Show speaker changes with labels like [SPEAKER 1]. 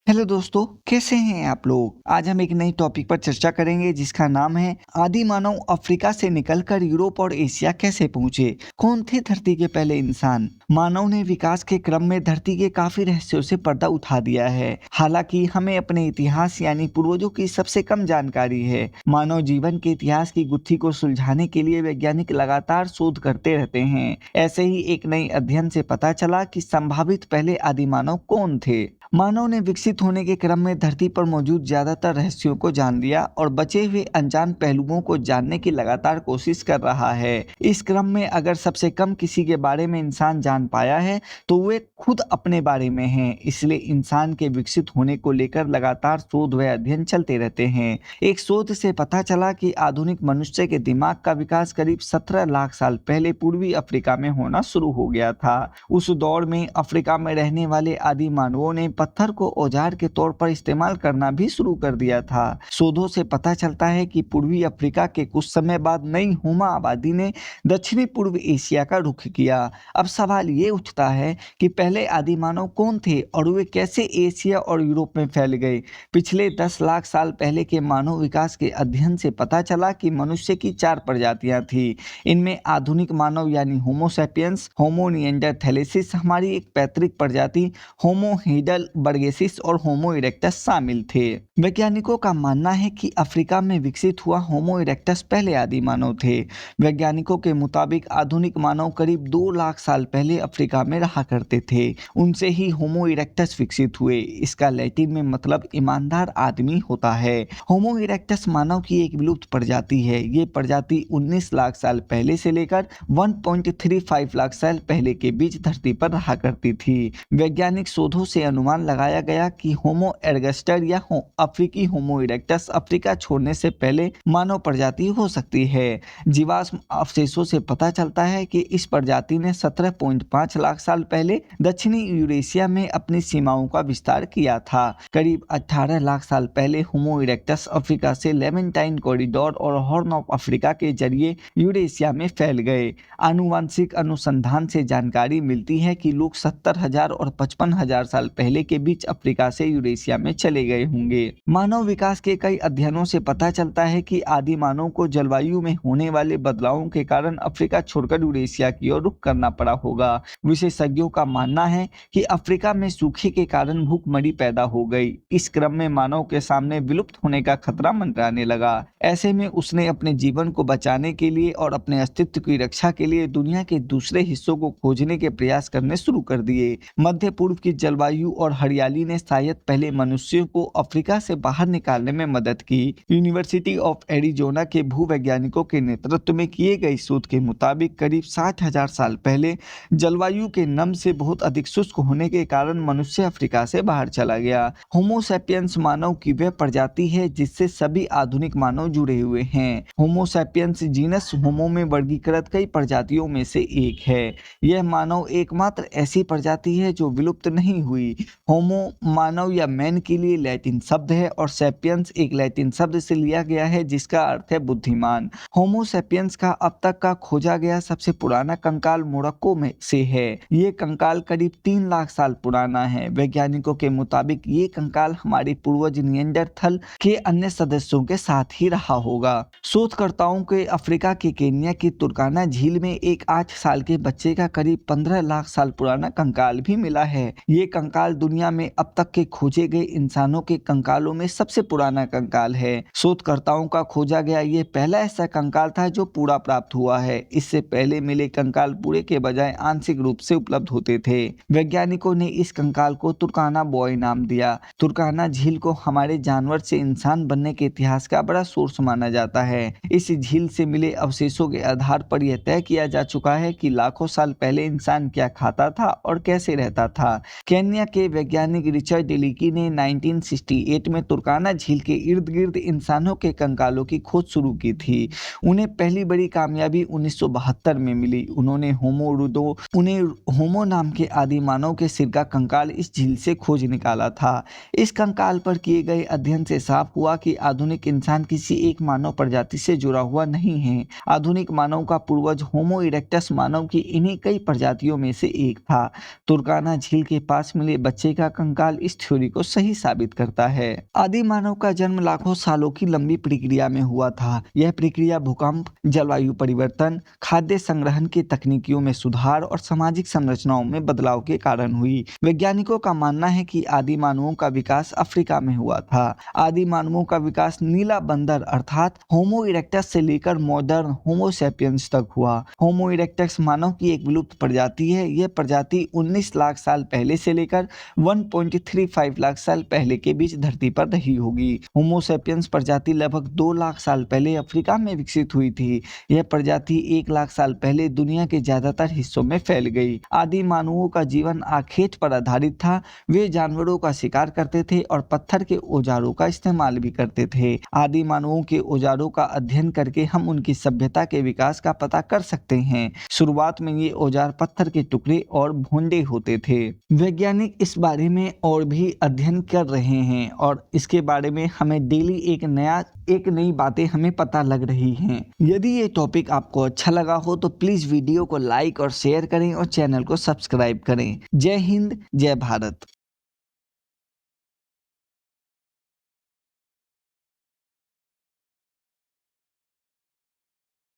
[SPEAKER 1] Hello दोस्तों, कैसे हैं आप लोग। आज हम एक नई टॉपिक पर चर्चा करेंगे जिसका नाम है आदि मानव अफ्रीका से निकलकर यूरोप और एशिया कैसे पहुंचे। कौन थे धरती के पहले इंसान। मानव ने विकास के क्रम में धरती के काफी रहस्यों से पर्दा उठा दिया है। हालांकि हमें अपने इतिहास यानी पूर्वजों की सबसे कम जानकारी है। मानव जीवन के इतिहास की गुत्थी को सुलझाने के लिए वैज्ञानिक लगातार शोध करते रहते हैं। ऐसे ही एक नई अध्ययन से पता चला कि संभावित पहले आदि मानव कौन थे। मानव ने विकसित होने के क्रम में धरती पर मौजूद ज्यादातर रहस्यों को जान लिया और बचे हुए अनजान पहलुओं को जानने की लगातार कोशिश कर रहा है। इस क्रम में अगर सबसे कम किसी के बारे में इंसान जान पाया है तो वे खुद अपने बारे में हैं। इसलिए इंसान के विकसित होने को लेकर लगातार शोध व अध्ययन चलते रहते हैं। एक शोध से पता चला कि आधुनिक मनुष्य के दिमाग का विकास करीब 17 लाख साल पहले पूर्वी अफ्रीका में होना शुरू हो गया था। उस दौर में अफ्रीका में रहने वाले आदि मानवों ने पत्थर को औजार के तौर पर इस्तेमाल करना भी शुरू कर दिया था। शोधों से पता चलता है कि पूर्वी अफ्रीका के कुछ समय बाद नई होमा आबादी ने दक्षिणी पूर्व एशिया का रुख किया। अब सवाल ये उठता है कि पहले आदि मानव कौन थे और वे कैसे एशिया और यूरोप में फैल गए। पिछले 10 लाख साल पहले के मानव विकास के अध्ययन से पता चला कि मनुष्य की 4 प्रजातियां थी। इनमें आधुनिक मानव यानी होमो सैपियंस, होमो निएंडरथैलेसिस, हमारी एक पैतृक प्रजाति होमो हेडलबर्गेसिस और होमो इरेक्टस शामिल थे। वैज्ञानिकों का मानना है कि अफ्रीका में विकसित हुआ होमो इरेक्टस पहले आदि मानव थे। वैज्ञानिकों के मुताबिक आधुनिक मानव करीब 2 लाख साल पहले अफ्रीका में रहा करते थे। उनसे ही होमो इरेक्टस विकसित हुए। इसका लैटिन में मतलब ईमानदार आदमी होता है। होमो इरेक्टस मानव की एक विलुप्त प्रजाति है। ये प्रजाति 19 लाख साल पहले से लेकर 1.35 लाख साल पहले के बीच धरती पर रहा करती थी। वैज्ञानिक शोधों से अनुमान लगाया गया कि होमो एर्गस्टर या अफ्रीकी होमो इरेक्टस अफ्रीका छोड़ने से पहले मानव प्रजाति हो सकती है। जीवाश्म अवशेषों से पता चलता है कि इस प्रजाति ने 17.5 लाख साल पहले दक्षिणी यूरेशिया में अपनी सीमाओं का विस्तार किया था। करीब 18 लाख साल पहले होमो इरेक्टस अफ्रीका से लेवेंटाइन कॉरिडोर और हॉर्न ऑफ अफ्रीका के जरिए यूरेशिया में फैल गए। आनुवंशिक अनुसंधान से जानकारी मिलती है कि लोग 70,000 और 55,000 साल पहले के बीच अफ्रीका से यूरेशिया में चले गए होंगे। मानव विकास के कई अध्ययनों से पता चलता है कि आदि मानव को जलवायु में होने वाले बदलावों के कारण अफ्रीका छोड़कर यूरेशिया की ओर रुख करना पड़ा होगा। विशेषज्ञों का मानना है कि अफ्रीका में सूखे के कारण भूखमरी पैदा हो गई। इस क्रम में मानव के सामने विलुप्त होने का खतरा मंडराने लगा। ऐसे में उसने अपने जीवन को बचाने के लिए और अपने अस्तित्व की रक्षा के लिए दुनिया के दूसरे हिस्सों को खोजने के प्रयास करने शुरू कर दिए। मध्य पूर्व की जलवायु और हरियाली ने शायद पहले मनुष्यों को अफ्रीका से बाहर निकालने में मदद की। यूनिवर्सिटी ऑफ एरिजोना के भूवैज्ञानिकों के नेतृत्व में किए गए शोध के मुताबिक करीब 60,000 साल पहले जलवायु के नम से बहुत अधिक शुष्क होने के कारण मनुष्य अफ्रीका से बाहर चला गया। होमो सैपियंस मानव की वह प्रजाति है जिससे सभी आधुनिक मानव जुड़े हुए हैं। होमो सैपियंस जीनस होमो में वर्गीकृत कई प्रजातियों में से एक है। यह मानव एकमात्र ऐसी प्रजाति है जो विलुप्त नहीं हुई। होमो मानव या मैन के लिए लैटिन शब्द है और सैपियंस एक लैटिन शब्द से लिया गया है जिसका अर्थ है बुद्धिमान। होमो सैपियंस का अब तक का खोजा गया सबसे पुराना कंकाल मोरक्को में से है। ये कंकाल करीब 3 लाख साल पुराना है। वैज्ञानिकों के मुताबिक ये कंकाल हमारे पूर्वज निएंडरथल के अन्य सदस्यों के साथ ही रहा होगा। शोधकर्ताओं के अफ्रीका के केन्या की तुर्काना झील में एक 8 साल के बच्चे का करीब 15 लाख साल पुराना कंकाल भी मिला है। ये कंकाल दुनिया में अब तक के खोजे गए इंसानों के कंकालों में सबसे पुराना कंकाल है। शोधकर्ताओं का खोजा गया ये पहला ऐसा कंकाल था जो पूरा प्राप्त हुआ है। इससे पहले मिले कंकाल पूरे के बजाय आंशिक रूप से उपलब्ध होते थे। वैज्ञानिकों ने इस कंकाल को तुर्काना बॉय नाम दिया। तुर्काना झील को हमारे जानवर से इंसान बनने के इतिहास का बड़ा सोर्स माना जाता है। इस झील से मिले अवशेषों के आधार पर यह तय किया जा चुका है कि लाखों साल पहले इंसान क्या खाता था और कैसे रहता था। केन्या के वैज्ञानिक रिचर्ड डेलिकी ने 1968 में तुर्काना झील के इर्द गिर्द इंसानों के कंकालों की खोज शुरू की थी। उन्हें पहली बड़ी कामयाबी 1972 में मिली। उन्होंने होमो नाम के आदि मानव के सिर का कंकाल इस झील से खोज निकाला था। इस कंकाल पर किए गए अध्ययन से साफ हुआ कि आधुनिक इंसान किसी एक मानव प्रजाति से जुड़ा हुआ नहीं है। आधुनिक मानव का पूर्वज होमो इरेक्टस मानव की इन्हीं कई प्रजातियों में से एक था। तुर्काना झील के पास मिले बच्चे का कंकाल इस थ्योरी को सही साबित करता है। आदि मानव का जन्म लाखों सालों की लंबी प्रक्रिया में हुआ था। यह प्रक्रिया भूकंप, जलवायु परिवर्तन, खाद्य संग्रहण की तकनीकियों में सुधार और सामाजिक संरचनाओं में बदलाव के कारण हुई। वैज्ञानिकों का मानना है कि आदि मानवों का विकास अफ्रीका में हुआ था। आदि मानवों का विकास नीला बंदर अर्थात होमो इरेक्टस से लेकर मॉडर्न होमो सैपियंस तक हुआ। होमो इरेक्टस मानव की एक विलुप्त प्रजाति है। यह प्रजाति 19 लाख साल पहले से लेकर 1.35 लाख साल पहले के बीच धरती पर रही होगी। होमो सैपियंस प्रजाति लगभग 2 लाख साल पहले अफ्रीका में विकसित हुई थी। यह प्रजाति 1 लाख साल पहले दुनिया के ज्यादातर हिस्सों में फैल गई। आदि मानवों का जीवन आखेट पर आधारित था। वे जानवरों का शिकार करते थे और पत्थर के औजारों का इस्तेमाल भी करते थे। आदि मानवों के औजारों का अध्ययन करके हम उनकी सभ्यता के विकास का पता कर सकते हैं। शुरुआत में ये औजार पत्थर के टुकड़े और भोंडे होते थे। वैज्ञानिक इस बारे में और भी अध्ययन कर रहे हैं और इसके बारे में हमें डेली एक नई बातें हमें पता लग रही हैं। यदि ये टॉपिक आपको अच्छा लगा हो तो प्लीज वीडियो को लाइक और शेयर करें और चैनल को सब्सक्राइब करें। जय हिंद, जय भारत।